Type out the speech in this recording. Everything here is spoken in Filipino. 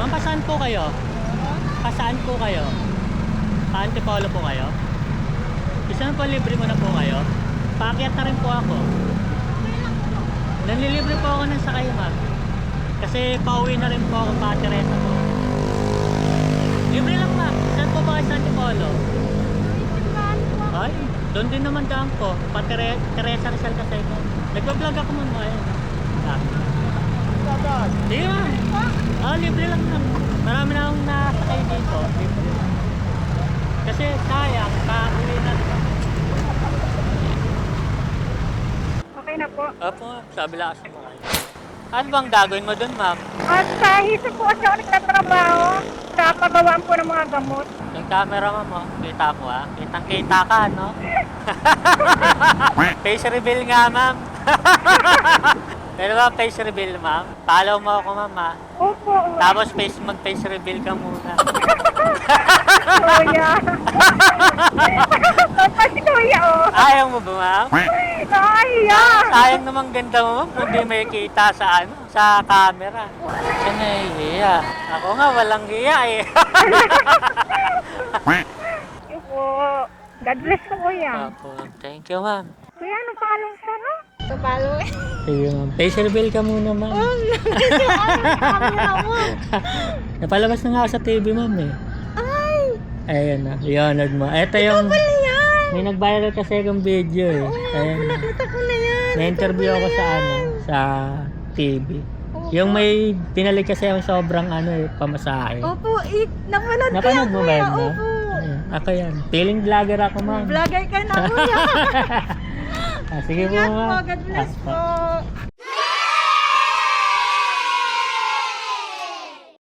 Ma'am, pasaan po kayo? Pasaan po kayo? Pa-Antipolo po kayo? Gusto na po libre mo na po kayo? Paakyat na rin po ako. Nanlilibre po ako ng sakay, ma'am. Kasi pauwi na rin po ako pa Teresa po. Libre lang, ma'am. Saan po ba kayo sa Antipolo? Ay, doon din naman daan po. Pa Teresa Rizal kasi ko. Nagpa-vlog ako, ma'am. Ayun. Sige, ma'am. Libre lang, ma'am. Marami na akong nasakay dito. Libre. Kasi sayang, pauwi na rin. Okay na po. Opo, sabi lang sa mga. Ano bang gagawin mo dun, ma'am? At kahit po kasi ako nagtatrabaho sa paggawaan po ng mga gamot. Yung camera mo, kita ko ah. Kitang-kita ka, no? Face reveal nga, ma'am. Pero ba face reveal, ma'am? Follow mo ako, ma'am, ah. Opo. Tapos mag-face reveal ka muna. Kuya. Tapos kuya, oh. Ayaw mo ba, ma'am? Kaya. Sayang naman ganda mo, ma'am, kung di may kita sa sa camera. Kasi nahihiya. Ako nga, walang hiya eh. Opo. God bless po, kuya. Opo, thank you, ma'am. Kuya, anong pangalan sa ano? Kapalo eh. Sige, ma'am. Face reveal ka muna, ma'am. Napalabas na nga ako sa TV, ma'am eh. Ay! Ayan na, i-honored mo. Ito yung... Ano yan? May nag-viral kasi akong video eh. Ayan na. Nakita ko na yan. Na-interview ako sa sa TV. Yung may pinalig kasi ako sobrang pamasahe. Opo, napanood ko Napanood yan, mo ba kuya. yun, ma'am? Opo. Ayan, ako yan. Feeling vlogger ako, ma'am. Vlogger ka na, kuya. Sige po, Ingat ma'am. po, God bless Ah, po.